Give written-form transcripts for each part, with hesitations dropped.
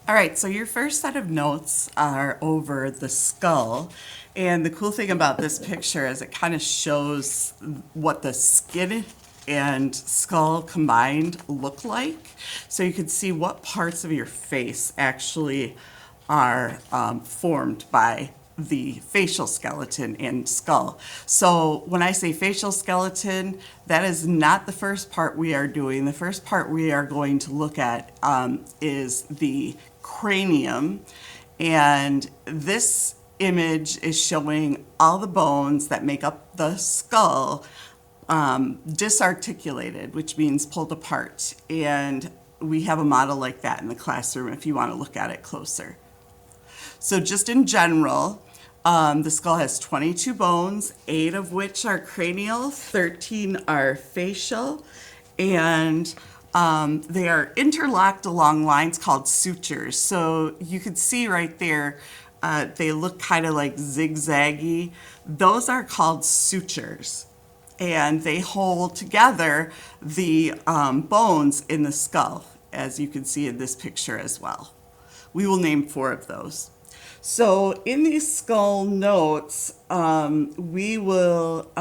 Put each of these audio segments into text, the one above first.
All right, so your first set of notes are over the skull. And the cool thing about this picture is it kind of shows what the skin and skull combined look like. So you can see what parts of your face actually are formed by the facial skeleton and skull. So when I say facial skeleton, that is not the first part we are doing. The first part we are going to look at is the cranium. And this image is showing all the bones that make up the skull disarticulated, which means pulled apart. And we have a model like that in the classroom if you want to look at it closer. So just in general, the skull has 22 bones, 8 of which are cranial, 13 are facial, and they are interlocked along lines called sutures. So you can see right there, they look kind of like zigzaggy. Those are called sutures, and they hold together the bones in the skull, as you can see in this picture as well. We will name 4 of those. So in these skull notes, we will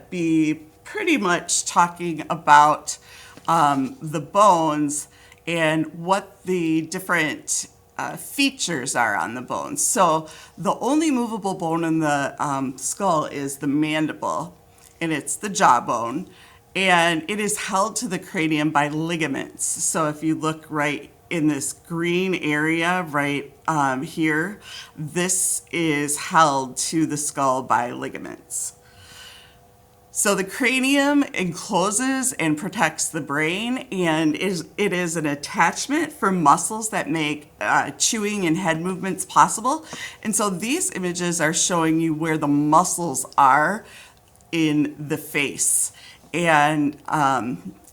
be pretty much talking about the bones and what the different features are on the bones. So the only movable bone in the skull is the mandible, and it's the jawbone, and it is held to the cranium by ligaments. So if you look right in this green area right here, this is held to the skull by ligaments. So the cranium encloses and protects the brain, and it is an attachment for muscles that make chewing and head movements possible. And so these images are showing you where the muscles are in the face. And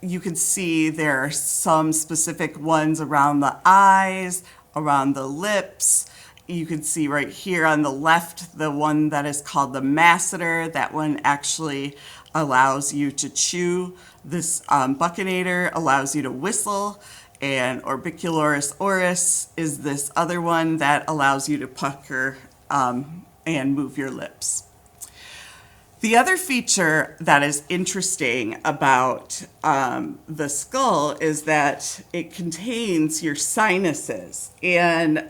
you can see there are some specific ones around the eyes, around the lips. You can see right here on the left, the one that is called the masseter. That one actually allows you to chew. This buccinator allows you to whistle. And orbicularis oris is this other one that allows you to pucker and move your lips. The other feature that is interesting about the skull is that it contains your sinuses, and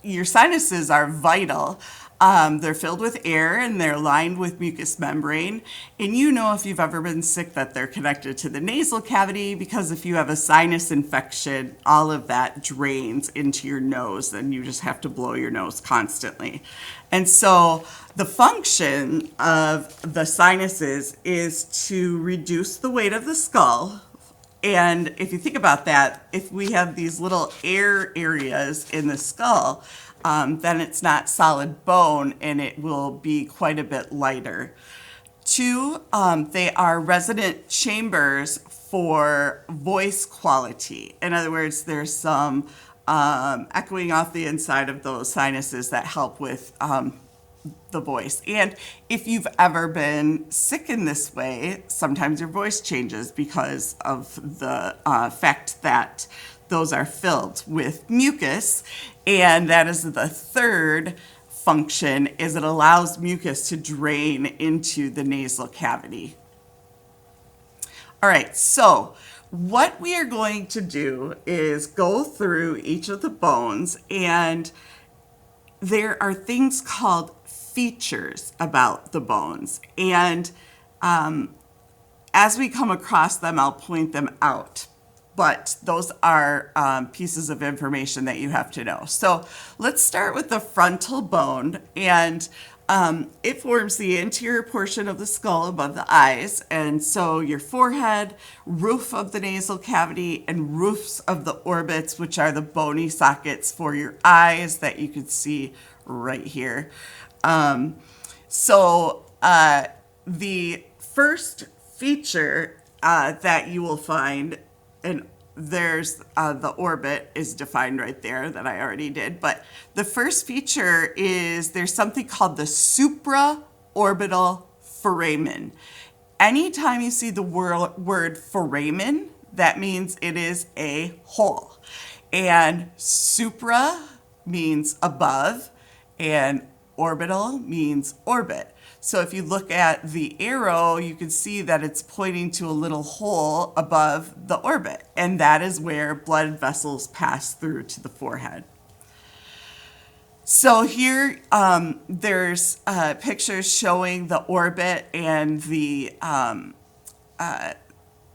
your sinuses are vital. They're filled with air and they're lined with mucous membrane. And you know, if you've ever been sick, that they're connected to the nasal cavity, because if you have a sinus infection, all of that drains into your nose and you just have to blow your nose constantly. And so the function of the sinuses is to reduce the weight of the skull. And if you think about that, if we have these little air areas in the skull, then it's not solid bone and it will be quite a bit lighter. 2, they are resonant chambers for voice quality. In other words, there's some echoing off the inside of those sinuses that help with the voice. And if you've ever been sick in this way, sometimes your voice changes because of the fact that those are filled with mucus. And that is the third function, is it allows mucus to drain into the nasal cavity. All right, so what we are going to do is go through each of the bones, and there are things called features about the bones. And as we come across them, I'll point them out. But those are pieces of information that you have to know. So let's start with the frontal bone. And it forms the anterior portion of the skull above the eyes. And so your forehead, roof of the nasal cavity, and roofs of the orbits, which are the bony sockets for your eyes that you can see right here. The first feature that you will find, and there's the orbit is defined right there that I already did, but the first feature is there's something called the supraorbital foramen. Anytime you see the word foramen, that means it is a hole. And supra means above, and orbital means orbit. So if you look at the arrow, you can see that it's pointing to a little hole above the orbit, and that is where blood vessels pass through to the forehead. So here there's pictures showing the orbit and the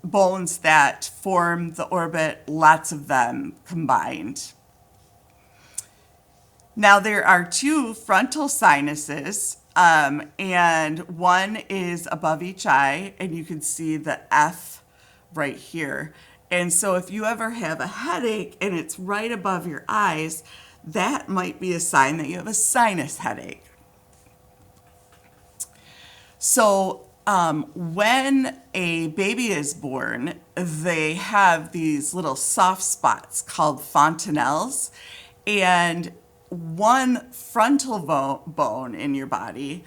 bones that form the orbit, lots of them combined. Now there are two frontal sinuses, and one is above each eye, and you can see the F right here. And so if you ever have a headache and it's right above your eyes, that might be a sign that you have a sinus headache. So when a baby is born, they have these little soft spots called fontanelles, and one frontal bone in your body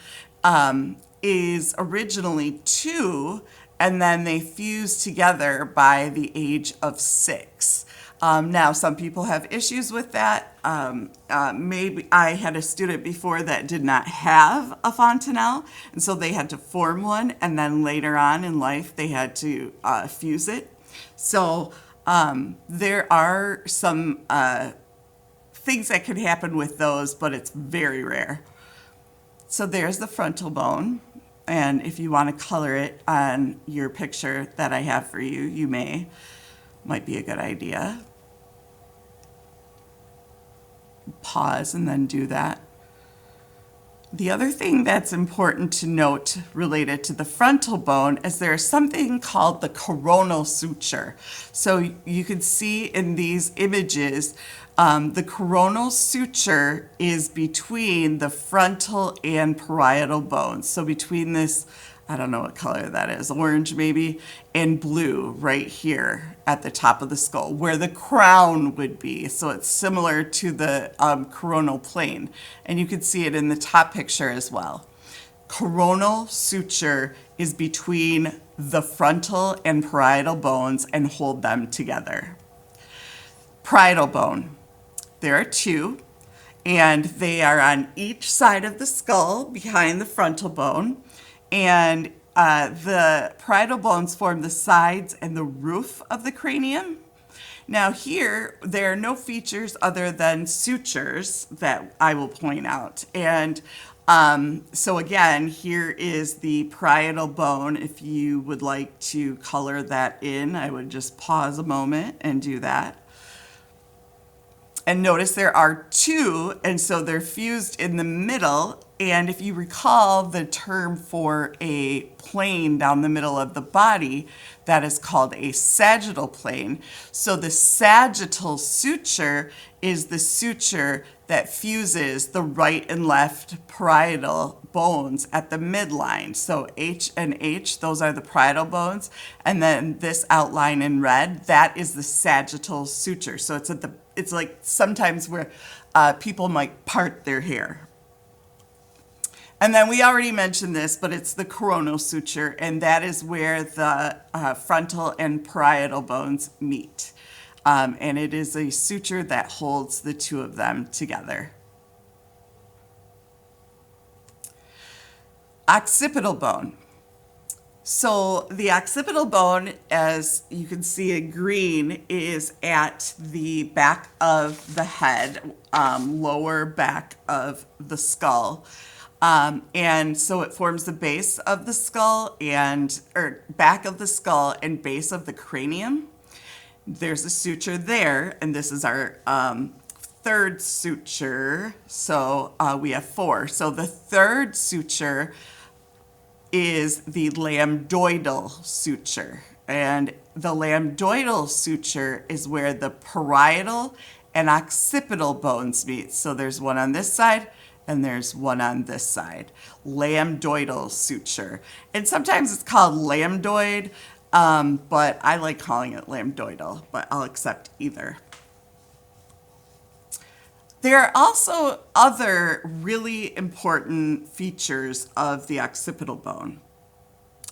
is originally two, and then they fuse together by the age of 6. Now, some people have issues with that. Maybe I had a student before that did not have a fontanelle, and so they had to form one, and then later on in life they had to fuse it. So there are some things that could happen with those, but it's very rare. So there's the frontal bone, and if you want to color it on your picture that I have for you, you might be a good idea. Pause and then do that. The other thing that's important to note related to the frontal bone is there's something called the coronal suture. So you can see in these images, the coronal suture is between the frontal and parietal bones. So between this, I don't know what color that is, orange maybe, and blue right here at the top of the skull, where the crown would be. So it's similar to the coronal plane. And you can see it in the top picture as well. Coronal suture is between the frontal and parietal bones and hold them together. Parietal bone. There are two, and they are on each side of the skull behind the frontal bone. And the parietal bones form the sides and the roof of the cranium. Now here, there are no features other than sutures that I will point out. And so again, here is the parietal bone. If you would like to color that in, I would just pause a moment and do that. And notice there are two, and so they're fused in the middle. And if you recall the term for a plane down the middle of the body, that is called a sagittal plane. So the sagittal suture is the suture that fuses the right and left parietal bones at the midline. So H and H, those are the parietal bones. And then this outline in red, that is the sagittal suture. So it's like sometimes where people might part their hair. And then we already mentioned this, but it's the coronal suture, and that is where the frontal and parietal bones meet. And it is a suture that holds the two of them together. Occipital bone. So the occipital bone, as you can see in green, is at the back of the head, lower back of the skull. And so it forms the base of the skull or back of the skull and base of the cranium. There's a suture there, and this is our third suture. So we have 4. So the third suture is the lambdoidal suture. And the lambdoidal suture is where the parietal and occipital bones meet. So there's one on this side, and there's one on this side. Lambdoidal suture. And sometimes it's called lambdoid, but I like calling it lambdoidal, but I'll accept either. There are also other really important features of the occipital bone,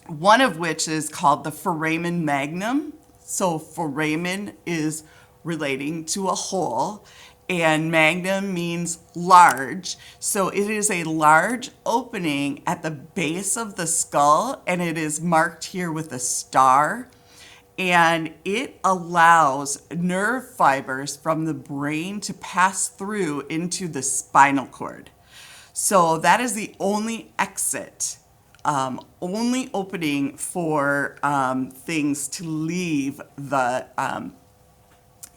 one of which is called the foramen magnum. So foramen is relating to a whole, and magnum means large. So it is a large opening at the base of the skull, and it is marked here with a star. And it allows nerve fibers from the brain to pass through into the spinal cord. So that is the only exit, only opening for things to leave the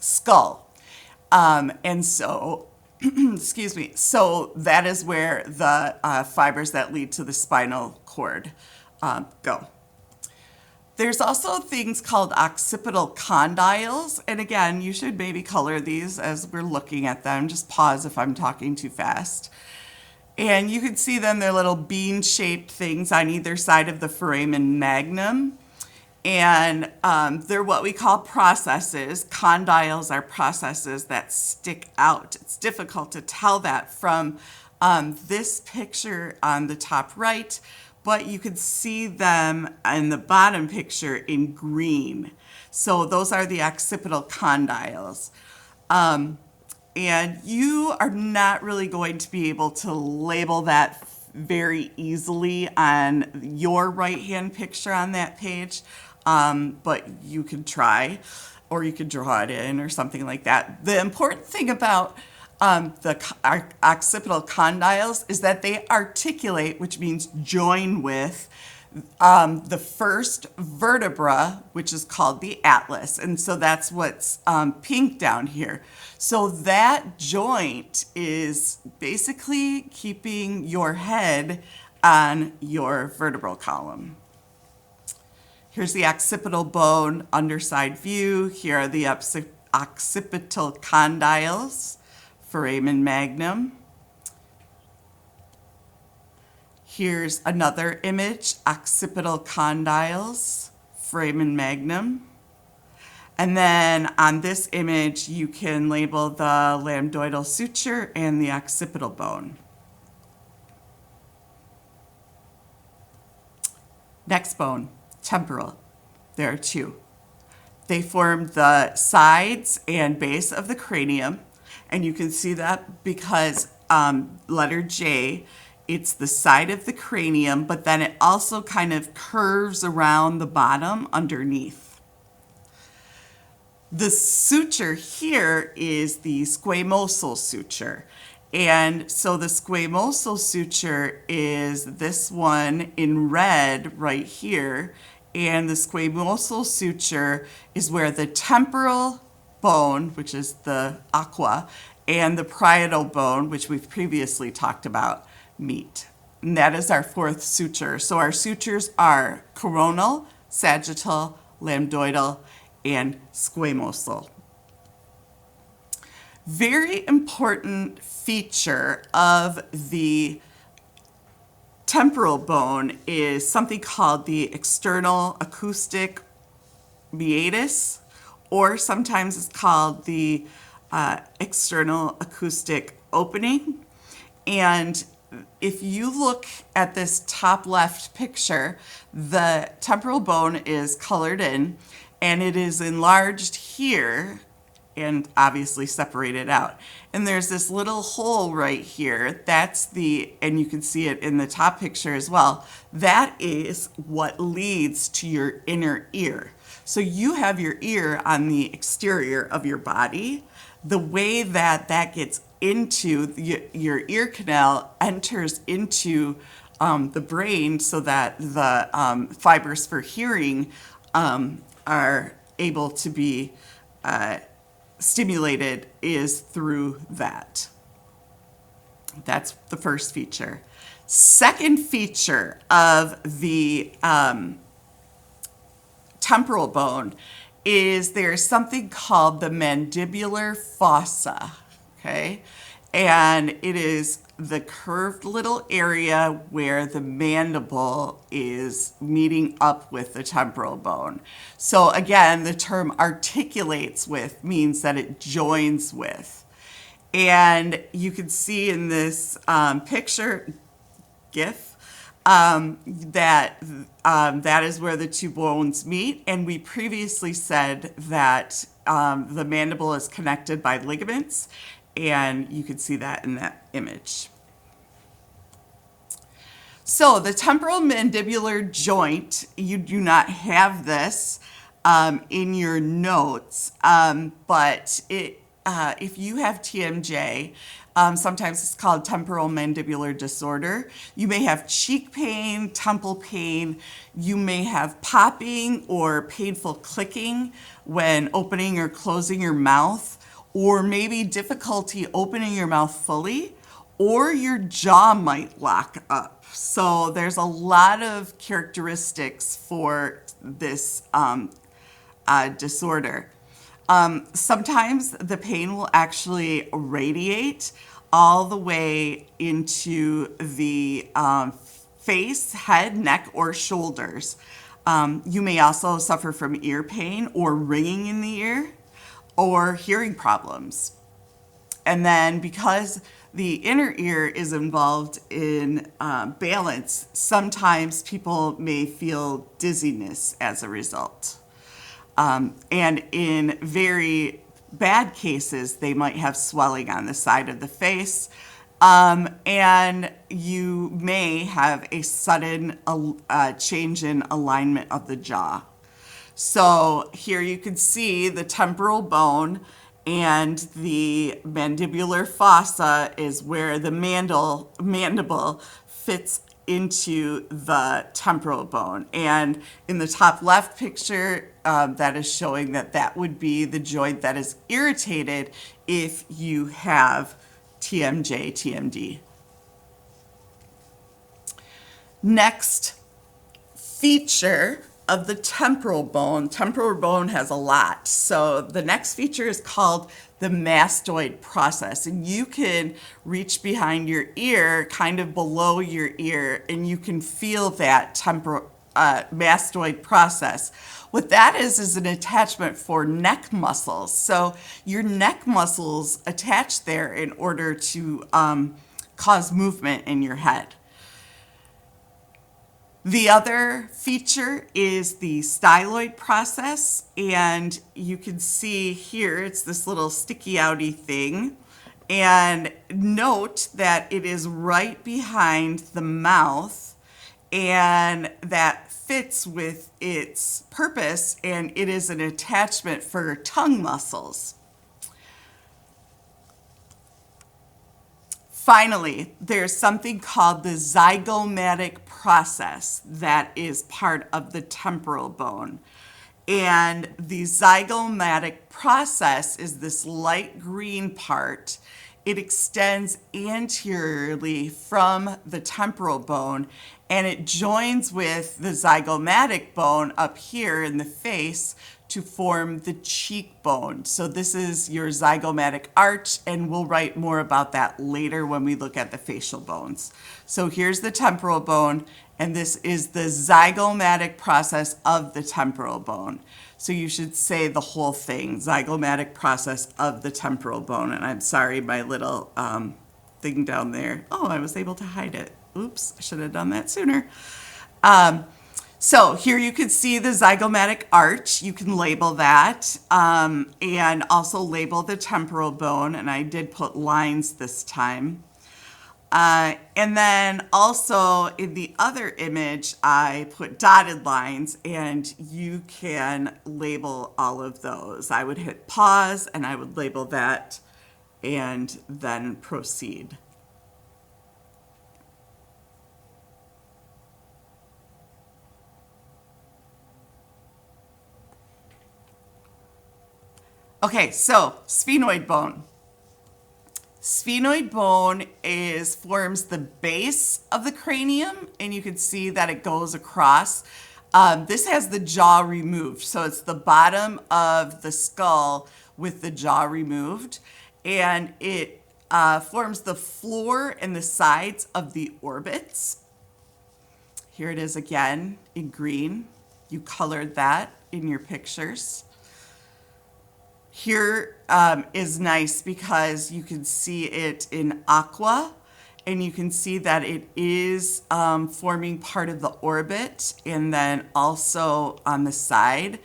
skull. And so, excuse me, so that is where the fibers that lead to the spinal cord go. There's also things called occipital condyles. And again, you should maybe color these as we're looking at them. Just pause if I'm talking too fast. And you can see them, they're little bean-shaped things on either side of the foramen magnum. And they're what we call processes. Condyles are processes that stick out. It's difficult to tell that from this picture on the top right, but you can see them in the bottom picture in green. So those are the occipital condyles. And you are not really going to be able to label that very easily on your right-hand picture on that page, but you can try, or you could draw it in or something like that. The important thing about the occipital condyles is that they articulate, which means join with, the first vertebra, which is called the atlas. And so that's what's pink down here. So that joint is basically keeping your head on your vertebral column. Here's the occipital bone underside view. Here are the occipital condyles, foramen magnum. Here's another image, occipital condyles, foramen magnum. And then on this image, you can label the lambdoidal suture and the occipital bone. Next bone, temporal. There are two. They form the sides and base of the cranium. And you can see that because letter J, it's the side of the cranium, but then it also kind of curves around the bottom underneath. The suture here is the squamosal suture. And so the squamosal suture is this one in red right here. And the squamosal suture is where the temporal bone, which is the aqua, and the parietal bone, which we've previously talked about, meet. And that is our fourth suture. So our sutures are coronal, sagittal, lambdoidal, and squamosal. Very important feature of the temporal bone is something called the external acoustic meatus, or sometimes it's called the external acoustic opening. And if you look at this top left picture, the temporal bone is colored in, and it is enlarged here and obviously separated out. And there's this little hole right here. That's and you can see it in the top picture as well. That is what leads to your inner ear. So you have your ear on the exterior of your body. The way that gets into your ear canal enters into the brain so that the fibers for hearing are able to be stimulated is through that. That's the first feature. Second feature of the temporal bone is there's something called the mandibular fossa, okay? And it is the curved little area where the mandible is meeting up with the temporal bone. So again, the term articulates with means that it joins with. And you can see in this picture, GIF, that is where the two bones meet. And we previously said that the mandible is connected by ligaments, and you can see that in that image. So the temporal mandibular joint, you do not have this in your notes, but if you have TMJ, sometimes it's called temporal mandibular disorder. You may have cheek pain, temple pain. You may have popping or painful clicking when opening or closing your mouth, or maybe difficulty opening your mouth fully, or your jaw might lock up. So there's a lot of characteristics for this disorder. Sometimes the pain will actually radiate all the way into the face, head, neck, or shoulders. You may also suffer from ear pain or ringing in the ear or hearing problems. And then because the inner ear is involved in balance, sometimes people may feel dizziness as a result. And in very bad cases, they might have swelling on the side of the face. And you may have a sudden change in alignment of the jaw. So here you can see the temporal bone, and the mandibular fossa is where the mandible fits into the temporal bone. And in the top left picture, that is showing that that would be the joint that is irritated if you have TMJ, TMD. Next feature of the temporal bone. Temporal bone has a lot. So the next feature is called the mastoid process. And you can reach behind your ear, kind of below your ear, and you can feel that mastoid process. What that is an attachment for neck muscles. So your neck muscles attach there in order to cause movement in your head. The other feature is the styloid process, and you can see here it's this little sticky outy thing. And note that it is right behind the mouth, and that fits with its purpose, and it is an attachment for tongue muscles. Finally, there's something called the zygomatic process that is part of the temporal bone. And the zygomatic process is this light green part. It extends anteriorly from the temporal bone, and it joins with the zygomatic bone up here in the face to form the cheekbone. So this is your zygomatic arch, and we'll write more about that later when we look at the facial bones. So here's the temporal bone, and this is the zygomatic process of the temporal bone. So you should say the whole thing, zygomatic process of the temporal bone. And I'm sorry, my little thing down there. Oh, I was able to hide it. Oops, I should have done that sooner. So here you can see the zygomatic arch. You can label that and also label the temporal bone. And I did put lines this time. And then also in the other image, I put dotted lines, and you can label all of those. I would hit pause and I would label that and then proceed. Okay, so sphenoid bone. Sphenoid bone forms the base of the cranium, and you can see that it goes across. This has the jaw removed, so it's the bottom of the skull with the jaw removed, and it forms the floor and the sides of the orbits. Here it is again in green. You colored that in your pictures. Here is nice because you can see it in aqua, and you can see that it is forming part of the orbit, and then also on the side.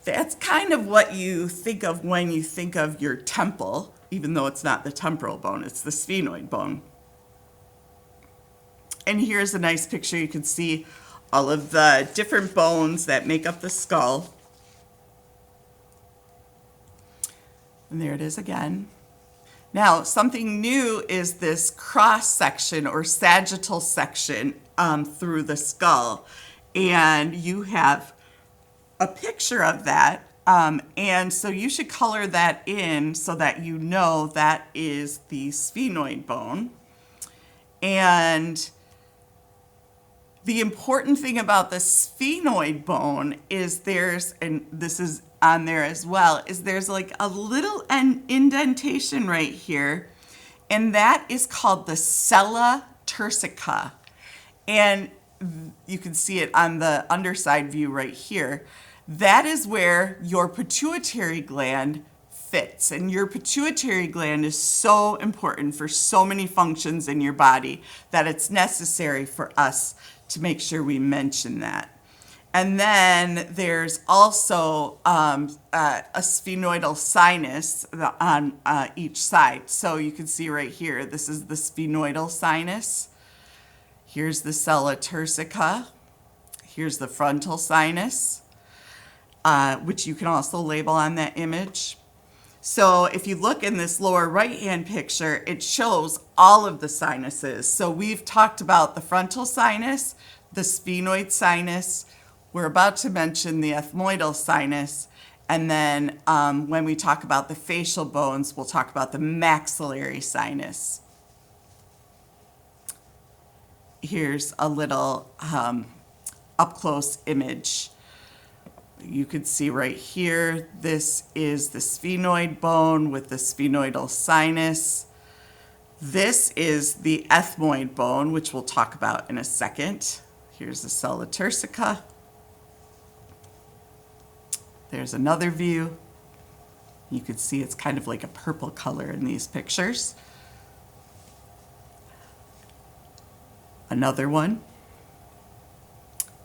That's kind of what you think of when you think of your temple, even though it's not the temporal bone, it's the sphenoid bone. And here's a nice picture. You can see all of the different bones that make up the skull. And there it is again. Now, something new is this cross section or sagittal section through the skull. And you have a picture of that. And so you should color that in so that you know that is the sphenoid bone. And the important thing about the sphenoid bone is and this is on there as well, is there's like a little indentation right here, and that is called the sella turcica. And you can see it on the underside view right here. That is where your pituitary gland fits. And your pituitary gland is so important for so many functions in your body that it's necessary for us to make sure we mention that. And then there's also a sphenoidal sinus on each side. So you can see right here, this is the sphenoidal sinus. Here's the sella turcica. Here's the frontal sinus, which you can also label on that image. So if you look in this lower right-hand picture, it shows all of the sinuses. So we've talked about the frontal sinus, the sphenoid sinus. We're about to mention the ethmoidal sinus. And then when we talk about the facial bones, we'll talk about the maxillary sinus. Here's a little up-close image. You can see right here, this is the sphenoid bone with the sphenoidal sinus. This is the ethmoid bone, which we'll talk about in a second. Here's the sella turcica. There's another view. You can see it's kind of like a purple color in these pictures. Another one.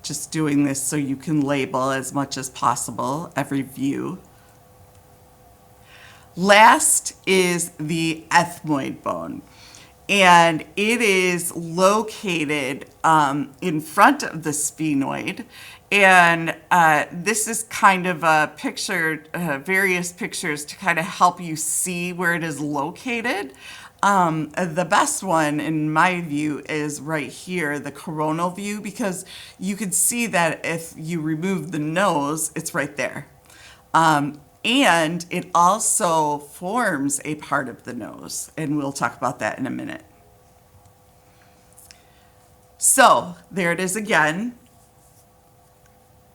Just doing this so you can label as much as possible every view. Last is the ethmoid bone. And it is located in front of the sphenoid. And this is kind of a picture, various pictures to kind of help you see where it is located. The best one, in my view, is right here, the coronal view, because you can see that if you remove the nose, it's right there. And it also forms a part of the nose, and we'll talk about that in a minute. So there it is again.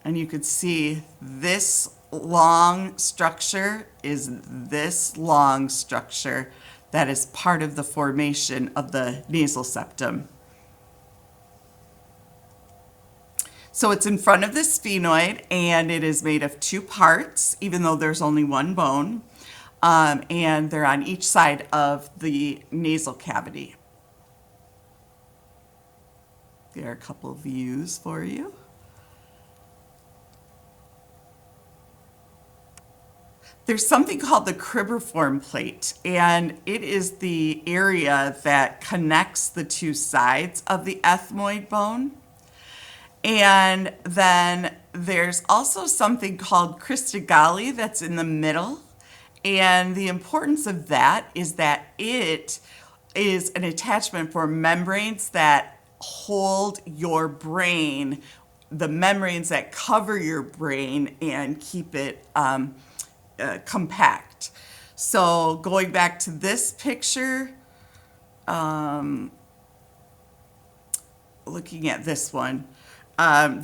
And you could see this long structure is this long structure that is part of the formation of the nasal septum. So it's in front of the sphenoid, and it is made of two parts, even though there's only one bone, and they're on each side of the nasal cavity. There are a couple of views for you. There's something called the cribriform plate, and it is the area that connects the two sides of the ethmoid bone. And then there's also something called crista galli that's in the middle. And the importance of that is that it is an attachment for membranes that hold your brain, the membranes that cover your brain and keep it compact. So going back to this picture, looking at this one,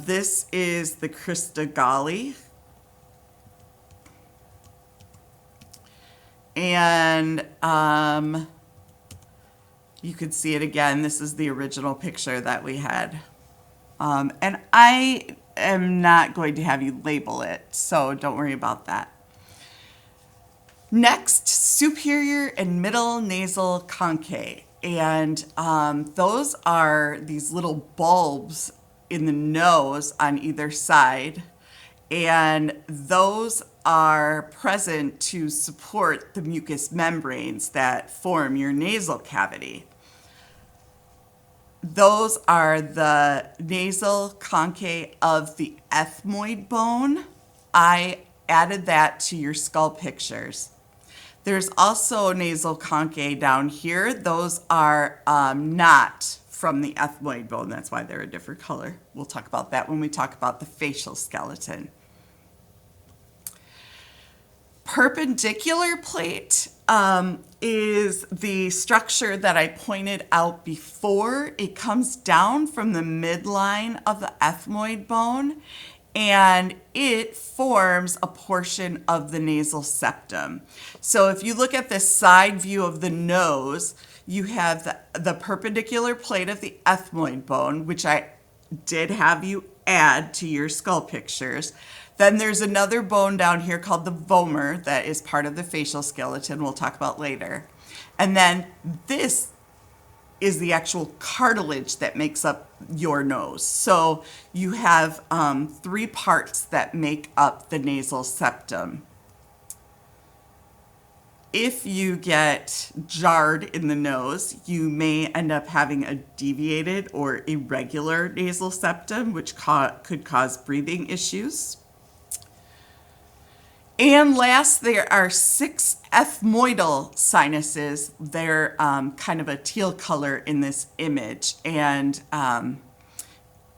this is the crista galli. And you could see it again. This is the original picture that we had. And I am not going to have you label it, so don't worry about that. Next, superior and middle nasal conchae. And those are these little bulbs in the nose on either side. and those are present to support the mucous membranes that form your nasal cavity. Those are the nasal conchae of the ethmoid bone. I added that to your skull pictures. There's also nasal conchae down here. Those are not from the ethmoid bone. That's why they're a different color. We'll talk about that when we talk about the facial skeleton. Perpendicular plate is the structure that I pointed out before. It comes down from the midline of the ethmoid bone, and it forms a portion of the nasal septum. So if you look at the side view of the nose, you have the perpendicular plate of the ethmoid bone, which I did have you add to your skull pictures. Then there's another bone down here called the vomer that is part of the facial skeleton we'll talk about later. And then this is the actual cartilage that makes up your nose. So you have 3 parts that make up the nasal septum. If you get jarred in the nose, you may end up having a deviated or irregular nasal septum, which could cause breathing issues. And last, there are 6 ethmoidal sinuses. They're kind of a teal color in this image. And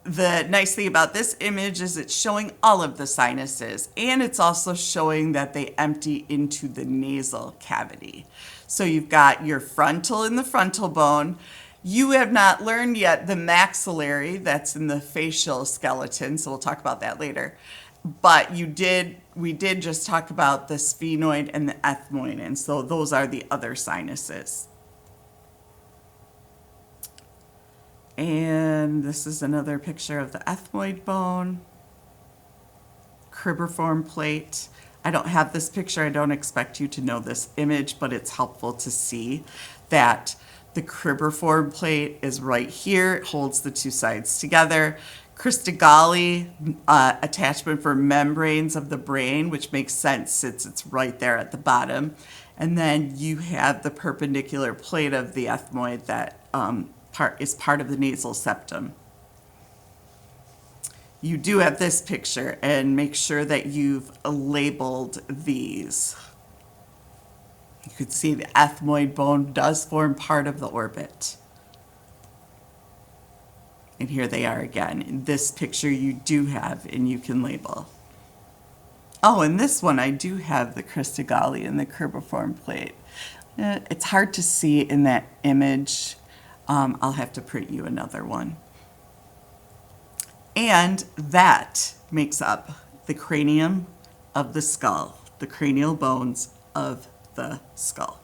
the nice thing about this image is it's showing all of the sinuses. And it's also showing that they empty into the nasal cavity. So you've got your frontal in the frontal bone. You have not learned yet the maxillary that's in the facial skeleton. So we'll talk about that later. But we did just talk about the sphenoid and the ethmoid, and so those are the other sinuses. And this is another picture of the ethmoid bone, cribriform plate. I don't have this picture. I don't expect you to know this image, but it's helpful to see that the cribriform plate is right here. It holds the 2 sides together. Cristogali, attachment for membranes of the brain, which makes sense since it's right there at the bottom. And then you have the perpendicular plate of the ethmoid that is part of the nasal septum. You do have this picture, and make sure that you've labeled these. You can see the ethmoid bone does form part of the orbit. And here they are again. In this picture you do have, and you can label. Oh, in this one I do have the cristogali and the cribriform plate. It's hard to see in that image. I'll have to print you another one. And that makes up the cranium of the skull, the cranial bones of the skull.